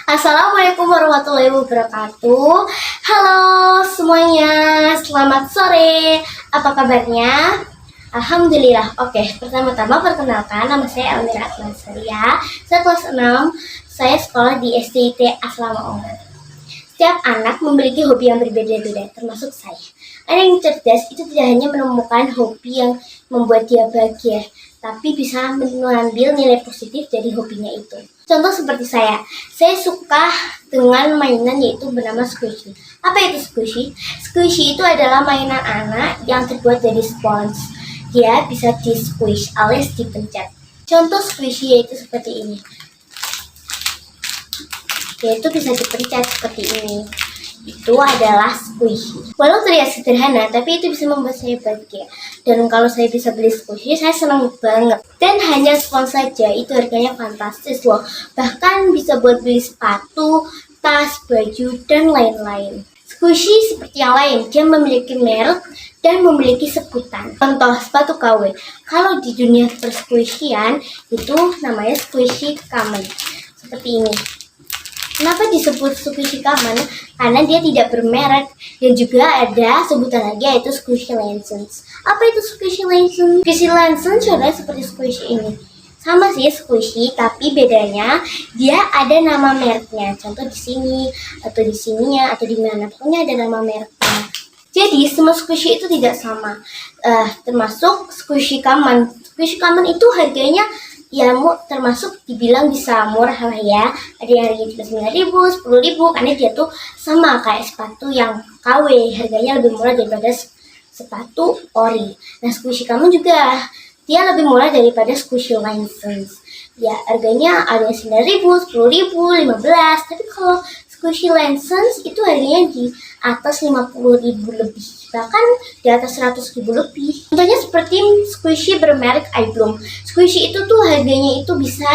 Assalamualaikum warahmatullahi wabarakatuh. Halo semuanya, selamat sore. Apa kabarnya? Alhamdulillah. Oke, pertama-tama perkenalkan, nama saya Elmira Atmasaria. Saya kelas 6. Saya sekolah di SDIT Aslama Unggul. Setiap anak memiliki hobi yang berbeda-beda, termasuk saya. Anak yang cerdas itu tidak hanya menemukan hobi yang membuat dia bahagia, tapi bisa mengambil nilai positif dari hobinya itu. Contoh seperti saya suka dengan mainan yaitu bernama squishy. Apa itu squishy? Squishy itu adalah mainan anak yang terbuat dari spons. Dia bisa di squish alias dipencet. Contoh squishy yaitu seperti ini. Yaitu bisa dipencet seperti ini. Itu adalah squishy. Walau terlihat sederhana, tapi itu bisa membuat saya bahagia. Dan kalau saya bisa beli squishy, saya senang banget. Dan hanya spons saja, itu harganya fantastis loh. Bahkan bisa buat beli sepatu, tas, baju, dan lain-lain. Squishy seperti yang lain, dia memiliki merek dan memiliki sebutan. Contoh sepatu KW. Kalau di dunia persquishyan, itu namanya squishy common. Seperti ini. Kenapa disebut squishy common? Karena dia tidak bermerek. Dan juga ada sebutan lagi yaitu squishy license. Apa itu squishy license? Squishy license adalah seperti squishy ini. Sama sih squishy, tapi bedanya dia ada nama mereknya. Contoh di sini, atau di sininya, atau di mana. Pokoknya ada nama mereknya. Jadi semua squishy itu tidak sama. Termasuk squishy common. Squishy common itu harganya ya termasuk dibilang bisa murah lah ya. Ada yang harganya cuma 9.000, 10.000 karena dia tuh sama kayak sepatu yang KW, harganya lebih murah daripada sepatu ori. Nah squishy common juga dia lebih murah daripada squishy license. Ya harganya ada 9.000, 10.000, 15. Tapi kalau squishy license itu harganya di atas 50.000 lebih, bahkan di atas 100.000 lebih. Contohnya seperti squishy bermerek iBloom. Squishy itu tuh harganya itu bisa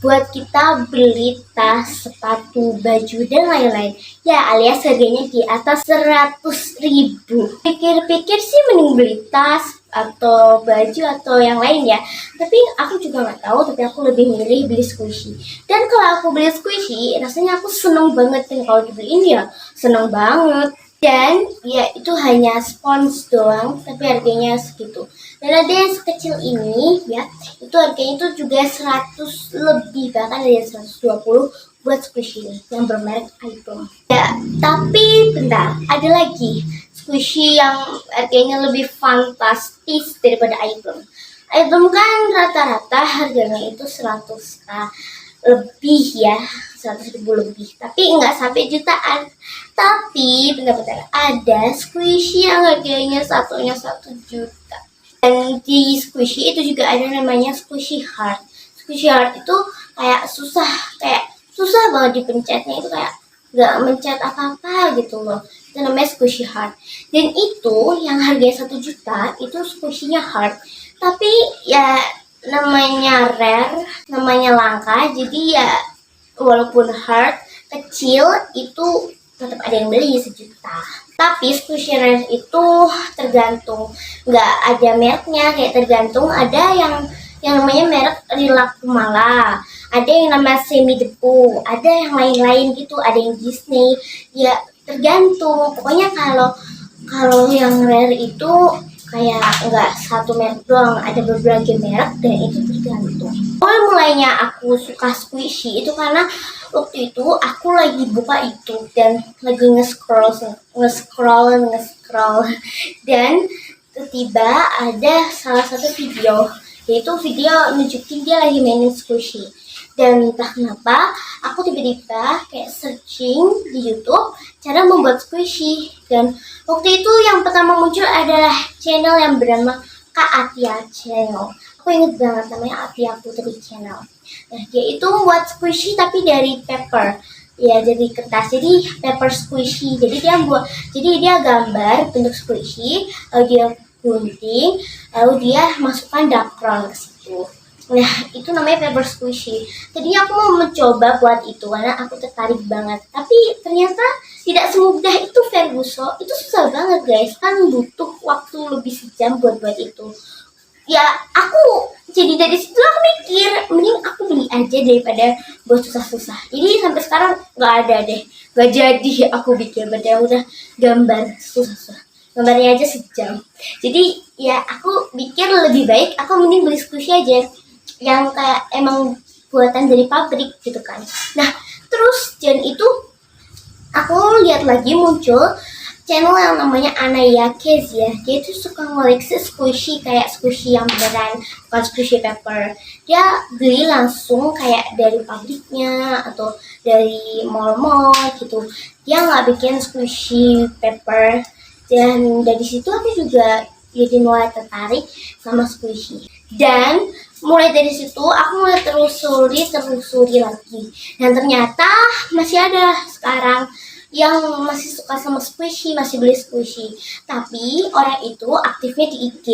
buat kita beli tas, sepatu, baju, dan lain-lain. Ya alias harganya di atas 100.000. Pikir-pikir sih mending beli tas atau baju atau yang lain ya. Tapi aku juga nggak tahu, tapi aku lebih milih beli squishy. Dan kalau aku beli squishy, rasanya aku seneng banget. Dan kalau dibeliin ya seneng banget. Dan ya itu hanya spons doang, tapi harganya segitu. Dan ada yang sekecil ini ya, itu harganya itu juga 100 lebih, bahkan ada yang 120 buat squishy yang bermerek iBloom. Ya, tapi bentar, ada lagi squishy yang harganya lebih fantastis daripada iBloom. iBloom kan rata-rata harganya itu 100k lebih ya, 100.000 lebih, tapi nggak sampai jutaan. Tapi benar-benar ada squishy yang harganya satunya 1 juta. Dan di squishy itu juga ada namanya squishy heart. Squishy heart itu kayak susah banget dipencetnya, itu kayak nggak mencet apa-apa gitu loh. Itu namanya squishy heart. Dan itu yang harganya 1 juta itu squishy-nya heart. Tapi ya namanya rare, namanya langka, jadi ya walaupun heart kecil itu tetap ada yang beli 1 juta. Tapi squishy rare itu tergantung, nggak ada mereknya, kayak tergantung. Ada yang namanya merek Rilakumala, ada yang namanya Semi Depu, ada yang lain-lain gitu, ada yang Disney. Ya tergantung. Pokoknya kalau yang rare itu kayak nggak satu merek doang, ada berbagai merek dan itu tergantung. Awal mulainya aku suka squishy itu karena waktu itu aku lagi buka itu dan lagi nge-scroll dan tiba-tiba ada salah satu video, yaitu video nunjukin dia lagi mainin squishy. Dan entah kenapa aku tiba-tiba kayak searching di YouTube cara membuat squishy. Dan waktu itu yang pertama muncul adalah channel yang bernama Kak Atia Channel. Aku inget banget namanya Atia Putri Channel. Nah dia itu membuat squishy tapi dari paper. Ya dari kertas, jadi paper squishy. Jadi dia gambar bentuk squishy, lalu dia gunting, lalu dia masukkan dakron ke situ. Nah itu namanya paper squishy. Jadi aku mau mencoba buat itu karena aku tertarik banget. Tapi ternyata tidak semudah itu Ferguson. Itu susah banget guys, kan butuh waktu lebih sejam buat itu. ya aku jadi dari situ aku mikir mending aku beli aja daripada buat susah-susah. Jadi sampai sekarang nggak ada deh, nggak jadi aku bikin padahal udah gambar susah-susah, gambarnya aja sejam. Jadi ya aku pikir lebih baik aku mending beli squishy aja yang kayak emang buatan dari pabrik gitu kan. Nah terus dan itu aku lihat lagi muncul channel yang namanya Anaya Kezia. Dia tuh suka ngoleksi squishy kayak squishy yang beneran, bukan squishy paper. Dia beli langsung kayak dari pabriknya atau dari mall-mall gitu. Dia nggak bikin squishy paper. Dan dari situ aku juga jadi mulai tertarik sama squishy. Dan mulai dari situ aku mulai terusuri lagi. Dan ternyata masih ada sekarang yang masih suka sama squishy, masih beli squishy. Tapi orang itu aktifnya di IG.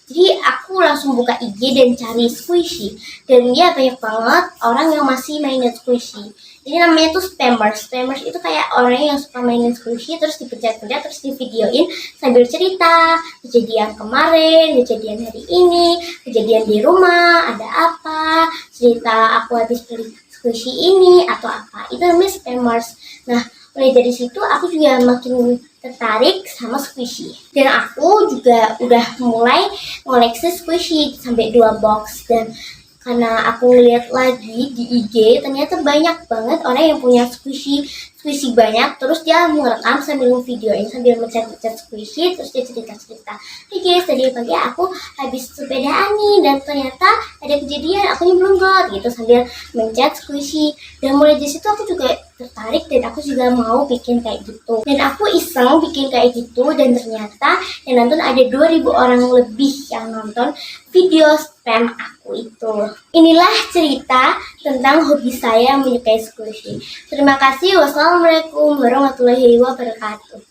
Jadi aku langsung buka IG dan cari squishy. Dan dia banyak banget orang yang masih mainin squishy. Jadi namanya tuh spammers. Spammers itu kayak orang yang suka mainin squishy terus dipencet-pencet terus divideoin sambil cerita kejadian kemarin, kejadian hari ini, kejadian di rumah, ada apa, cerita aku habis beli squishy ini atau apa. Itu namanya spammers. Nah, mulai dari situ aku juga makin tertarik sama squishy. Dan aku juga udah mulai ngoleksi squishy sampai 2 box. Dan karena aku lihat lagi di IG ternyata banyak banget orang yang punya squishy banyak, terus dia merekam sambil videoin sambil mencet-mencet squishy, terus dia cerita-cerita, hey guys tadi pagi aku habis sepedaan nih dan ternyata ada kejadian aku belum got gitu sambil mencet squishy. Dan mulai dari situ aku juga tertarik dan aku juga mau bikin kayak gitu. Dan aku iseng bikin kayak gitu dan ternyata yang nonton ada 2000 orang lebih yang nonton video spam aku itu. Inilah cerita tentang hobi saya menyukai squishy. Terima kasih. Wassalamualaikum warahmatullahi wabarakatuh.